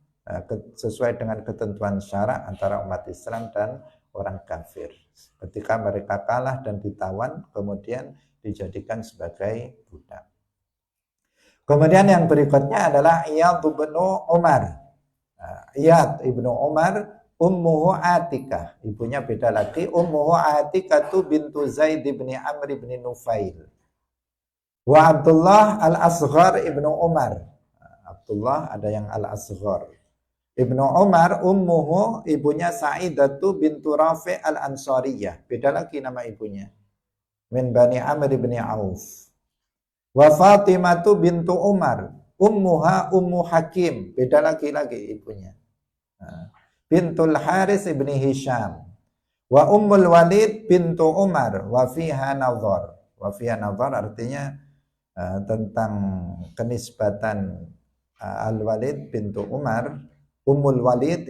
sesuai dengan ketentuan syarak antara umat Islam dan orang kafir. Ketika mereka kalah dan ditawan, kemudian dijadikan sebagai budak. Kemudian yang berikutnya adalah Iyad ibnu Umar. Iyad ibnu Umar, ummuhu Atikah, ibunya beda lagi. Ummuhu Atikah tu bintu Zaid bin Amr bin Nufail. Wa Abdullah al-Asghar ibnu Umar. Abdullah ada yang al-Asghar. Ibnu Umar, ummuhu, ibunya Sa'idatu bintu Rafi' al-Ansariyah. Beda lagi nama ibunya. Min Bani Amr bin Auf. Wa Fatimatu bintu Umar, ummuha Ummu Hakim. Beda lagi ibunya. Bintul Haris ibni Hisham. Wa Ummul Walid bintu Umar. Wa fiha nazar. Wa fiha nazar artinya tentang kenisbatan Al-Walid bintu Umar, Ummul Walid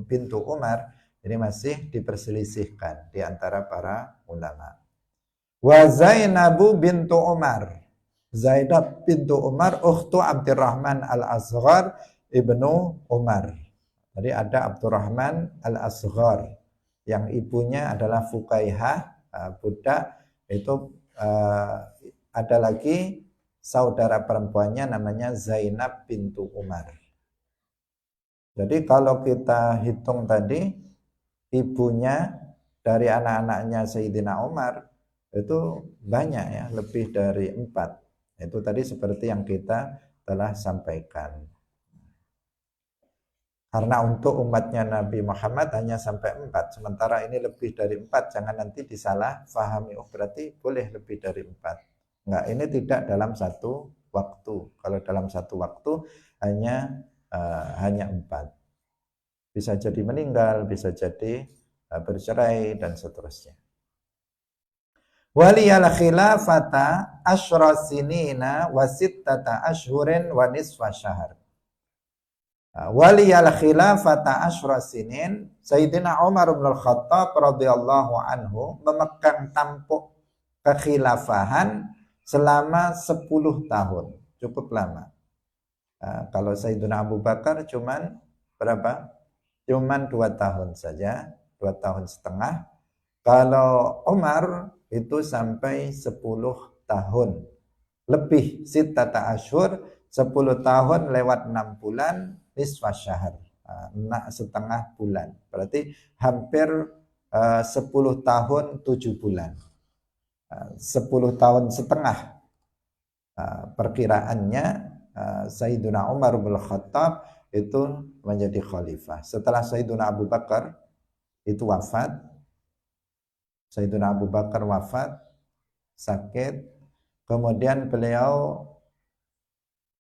bintu Umar, ini masih diperselisihkan di antara para ulama. Wa Zainabu bintu Umar, Zainab bintu Umar, ukhtu Abdurrahman al-Asghar ibnu Umar. Jadi ada Abdurrahman al-Asghar yang ibunya adalah Fukaihah, budak. Itu ada lagi saudara perempuannya namanya Zainab bintu Umar. Jadi kalau kita hitung tadi, ibunya dari anak-anaknya Sayyidina Umar itu banyak ya, lebih dari 4. Itu tadi seperti yang kita telah sampaikan. Karena untuk umatnya Nabi Muhammad hanya sampai 4, sementara ini lebih dari 4, jangan nanti disalah fahami, oh berarti boleh lebih dari 4. Enggak, ini tidak dalam satu waktu. Kalau dalam satu waktu hanya 4. Bisa jadi meninggal, bisa jadi bercerai dan seterusnya. Waliyal khilafata asyra sinina wa sittata ashhurin wa nisfa syahr. Waliyal khilafata asyra sinin, Sayyidina Umar bin Al-Khattab radhiyallahu anhu memegang tampuk kekhilafahan selama 10 tahun. Cukup lama. Kalau Sayyidina Abu Bakar cuman berapa? Cuman 2 tahun saja, 2 tahun setengah. Kalau Umar itu sampai 10 tahun. Lebih, sittata asyhur, 10 tahun lewat 6 bulan, nisfa syahr, setengah bulan. Berarti hampir 10 tahun 7 bulan. 10 tahun setengah perkiraannya Sayyidina Umar bin Khattab itu menjadi khalifah. Setelah Sayyidina Abu Bakar itu wafat, Sayyidina Abu Bakar wafat, sakit, kemudian beliau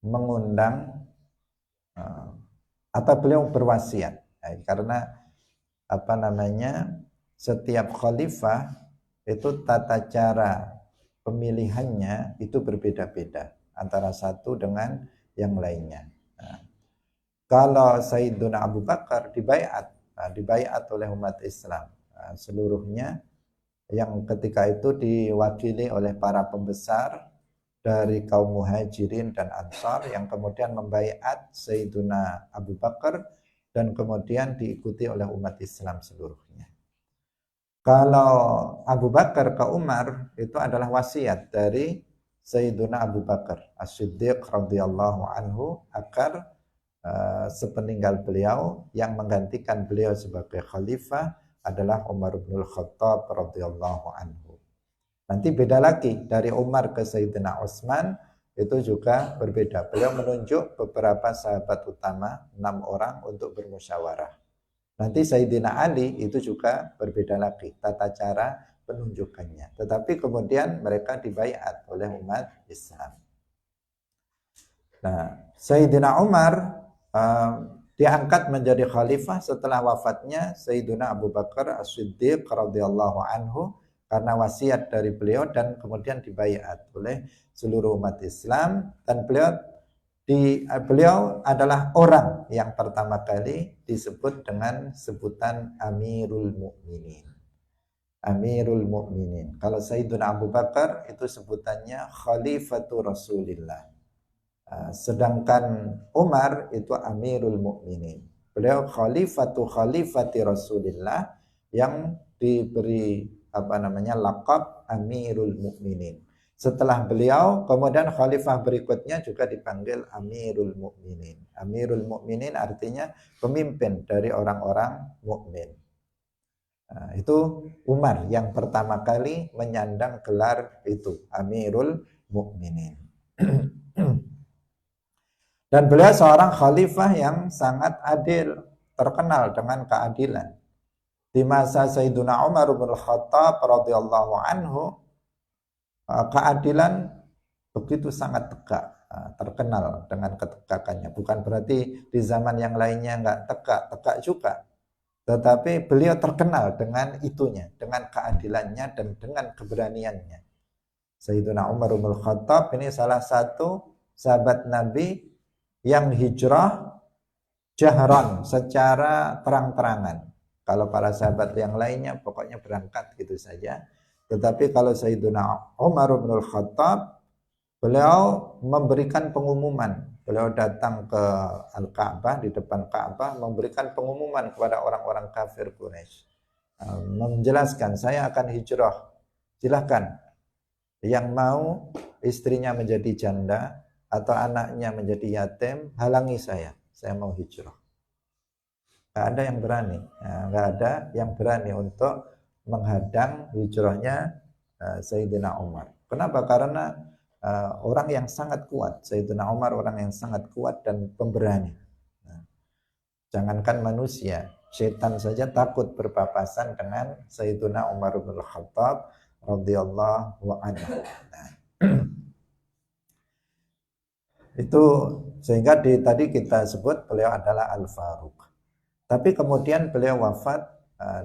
mengundang atau beliau berwasiat, karena setiap khalifah itu tata cara pemilihannya itu berbeda-beda antara satu dengan yang lainnya. Kalau Sayyidina Abu Bakar dibaiat oleh umat Islam seluruhnya, yang ketika itu diwakili oleh para pembesar dari kaum Muhajirin dan Ansar yang kemudian membaiat Sayyidina Abu Bakar dan kemudian diikuti oleh umat Islam seluruhnya. Kalau Abu Bakar ke Umar itu adalah wasiat dari Sayyidina Abu Bakar As-Siddiq radhiyallahu anhu agar sepeninggal beliau yang menggantikan beliau sebagai khalifah adalah Umar bin Khattab radhiyallahu anhu. Nanti beda lagi dari Umar ke Sayyidina Utsman itu juga berbeda. Beliau menunjuk beberapa sahabat utama 6 orang untuk bermusyawarah. Nanti Sayyidina Ali itu juga berbeda lagi tata cara penunjukannya. Tetapi kemudian mereka dibaiat oleh umat Islam. Nah, Sayyidina Umar diangkat menjadi khalifah setelah wafatnya Sayyidina Abu Bakar As-Siddiq radhiyallahu anhu karena wasiat dari beliau dan kemudian dibaiat oleh seluruh umat Islam, dan beliau adalah orang yang pertama kali disebut dengan sebutan Amirul Mukminin. Amirul Mukminin. Kalau Sayyidina Abu Bakar itu sebutannya Khalifatu Rasulillah. Sedangkan Umar itu Amirul Mukminin. Beliau khalifati Rasulillah yang diberi laqab Amirul Mukminin. Setelah beliau, kemudian khalifah berikutnya juga dipanggil Amirul Mukminin. Amirul Mukminin artinya pemimpin dari orang-orang mukmin. Nah, itu Umar yang pertama kali menyandang gelar itu, Amirul Mukminin. Dan beliau seorang khalifah yang sangat adil, terkenal dengan keadilan. Di masa Sayyiduna Umar bin Khattab radhiyallahu anhu, keadilan begitu sangat tegak, terkenal dengan ketegakannya. Bukan berarti di zaman yang lainnya nggak tegak, tegak juga. Tetapi beliau terkenal dengan itunya, dengan keadilannya dan dengan keberaniannya. Sayyiduna Umar bin Khattab ini salah satu sahabat Nabi yang hijrah jahran, secara terang-terangan. Kalau para sahabat yang lainnya pokoknya berangkat gitu saja. Tetapi kalau Sayyiduna Umar bin Khattab, beliau memberikan pengumuman. Beliau datang ke Al-Ka'bah, di depan Ka'bah, memberikan pengumuman kepada orang-orang kafir Quraisy. Menjelaskan, saya akan hijrah. Silakan. Yang mau istrinya menjadi janda atau anaknya menjadi yatim, halangi saya mau hijrah. Nggak ada yang berani, nggak ada yang berani untuk menghadang hijrahnya Sayyidina Umar. Kenapa? Karena orang yang sangat kuat. Sayyidina Umar orang yang sangat kuat dan pemberani. Jangankan manusia, setan saja takut berpapasan dengan Sayyidina Umar bin Khattab radhiyallahu anhu. Itu sehingga tadi kita sebut beliau adalah Al-Faruq. Tapi kemudian beliau wafat,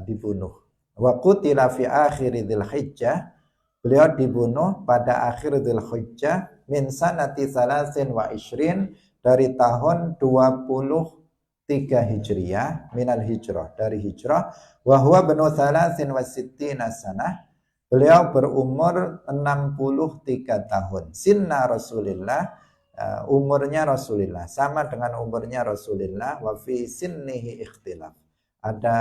dibunuh. Wa qutila fi akhir Dzulhijjah. Beliau dibunuh pada akhir Dzulhijjah min sanati 23 dari tahun 23 Hijriah, minal hijrah, dari hijrah. Wa huwa banu 63 sanah. Beliau berumur 63 tahun. Sinna Rasulillah, umurnya Rasulullah sama dengan umurnya Rasulullah. Wa fi sinnihi ikhtilaf, ada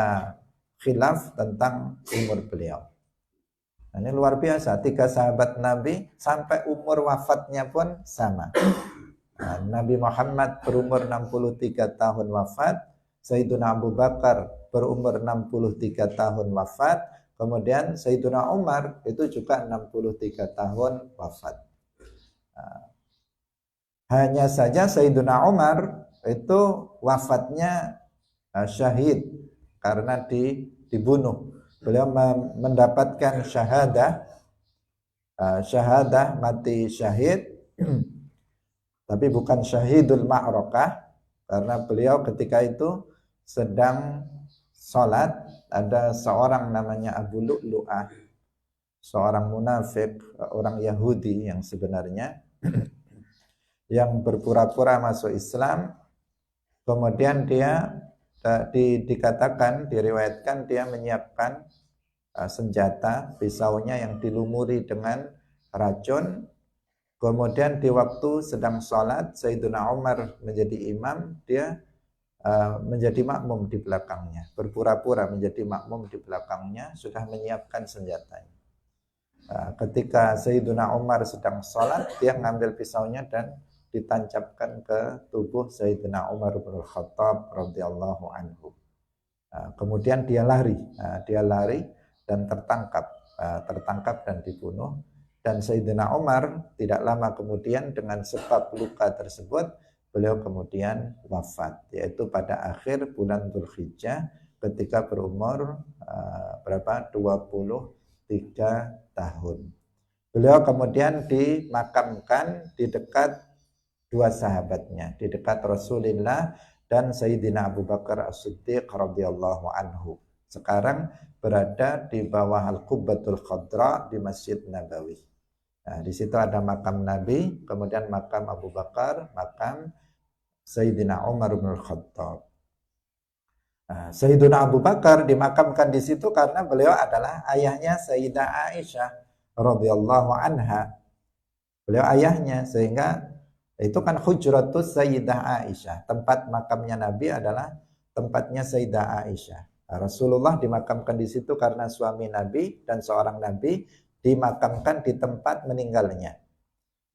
khilaf tentang umur beliau. Nah, ini luar biasa, 3 sahabat Nabi sampai umur wafatnya pun sama. Nah, Nabi Muhammad berumur 63 tahun wafat, Sayyiduna Abu Bakar berumur 63 tahun wafat, kemudian Sayyiduna Umar itu juga 63 tahun wafat. Hanya saja Sayyiduna Umar itu wafatnya syahid karena dibunuh. Beliau mendapatkan syahadah mati syahid, tapi bukan syahidul ma'rakah, karena beliau ketika itu sedang sholat. Ada seorang namanya Abu Lu'lu'ah, seorang munafik, orang Yahudi yang sebenarnya yang berpura-pura masuk Islam. Kemudian dia dikatakan, diriwayatkan dia menyiapkan senjata, pisaunya yang dilumuri dengan racun. Kemudian di waktu sedang sholat, Sayyiduna Umar menjadi imam, dia menjadi makmum di belakangnya, berpura-pura menjadi makmum di belakangnya, sudah menyiapkan senjatanya. Ketika Sayyiduna Umar sedang sholat, dia mengambil pisaunya dan ditancapkan ke tubuh Sayyidina Umar bin Khattab radhiyallahu anhu. Kemudian dia lari dan tertangkap dan dibunuh. Dan Sayyidina Umar tidak lama kemudian dengan sebab luka tersebut beliau kemudian wafat, yaitu pada akhir bulan Dzulhijjah ketika berumur 23 tahun. Beliau kemudian dimakamkan di dekat 2 sahabatnya, di dekat Rasulullah dan Sayyidina Abu Bakar As-Siddiq radhiyallahu anhu. Sekarang berada di bawah Al-Qubbatul Khadra di Masjid Nabawi. Nah, di situ ada makam Nabi, kemudian makam Abu Bakar, makam Sayyidina Umar bin Khattab. Nah, Sayyidina Abu Bakar dimakamkan di situ karena beliau adalah ayahnya Sayyidah Aisyah radhiyallahu anha. Beliau ayahnya, sehingga itu kan hujratus Sayyidah Aisyah. Tempat makamnya Nabi adalah tempatnya Sayyidah Aisyah. Rasulullah dimakamkan di situ karena suami Nabi dan seorang Nabi dimakamkan di tempat meninggalnya.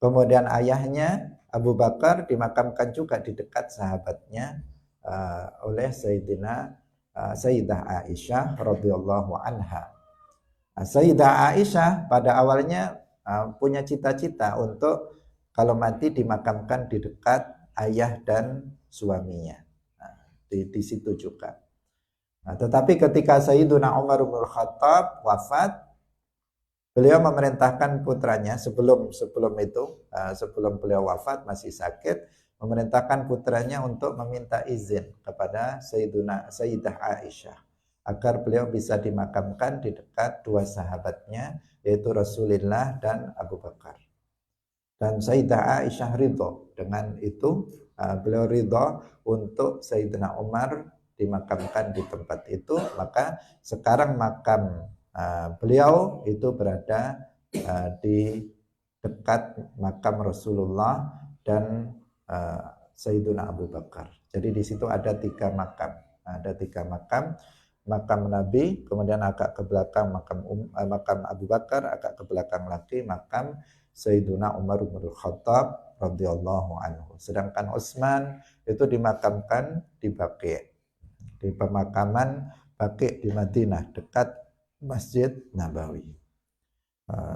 Kemudian ayahnya Abu Bakar dimakamkan juga di dekat sahabatnya oleh Sayyidah Aisyah radhiyallahu anha. Sayyidah Aisyah pada awalnya punya cita-cita untuk kalau mati dimakamkan di dekat ayah dan suaminya. Di situ juga. Tetapi ketika Sayyiduna Umar bin Khattab wafat, beliau memerintahkan putranya sebelum beliau wafat masih sakit, memerintahkan putranya untuk meminta izin kepada Sayyidah Aisyah agar beliau bisa dimakamkan di dekat dua sahabatnya, yaitu Rasulullah dan Abu Bakar. Dan Sayyidah Aisyah ridho dengan itu, beliau ridho untuk Sayyidina Umar dimakamkan di tempat itu. Maka sekarang makam beliau itu berada di dekat makam Rasulullah dan Sayyidina Abu Bakar. Jadi di situ ada tiga makam, makam Nabi, kemudian agak ke belakang makam Abu Bakar, agak ke belakang lagi makam Sayyiduna Umar bin Khattab radhiyallahu anhu. Sedangkan Utsman itu dimakamkan di Baqi', di pemakaman Baqi' di Madinah dekat Masjid Nabawi.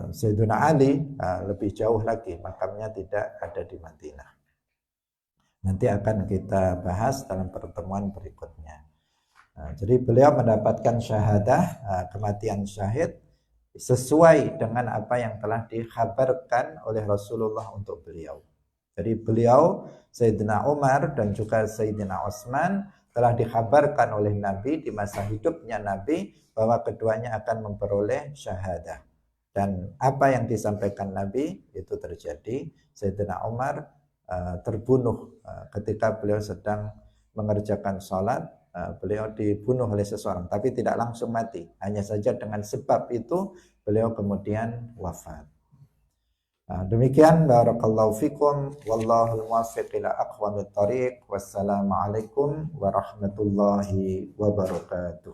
Sayyiduna Ali lebih jauh lagi, makamnya tidak ada di Madinah. Nanti akan kita bahas dalam pertemuan berikutnya. Jadi beliau mendapatkan syahadah, kematian syahid sesuai dengan apa yang telah dikhabarkan oleh Rasulullah untuk beliau. Jadi beliau, Sayyidina Umar dan juga Sayyidina Utsman telah dikhabarkan oleh Nabi di masa hidupnya Nabi bahwa keduanya akan memperoleh syahadah. Dan apa yang disampaikan Nabi itu terjadi. Sayyidina Umar terbunuh ketika beliau sedang mengerjakan sholat. Beliau dibunuh oleh seseorang, tapi tidak langsung mati. Hanya saja dengan sebab itu beliau kemudian wafat. Demikian, barakallahu fikum, wallahul muwaffiq ila aqwamit thariq. Wassalamualaikum warahmatullahi wabarakatuh.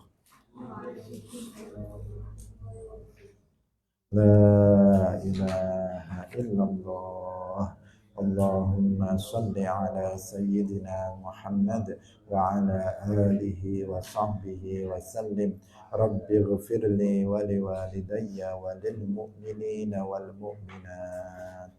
La ilaha illallah. Allahumma salli ala sayyidina Muhammad wa ala alihi wa sahbihi wa sallim. Rabbi ghfirli wa liwalidayya wa lil mu'minina wal mu'minat.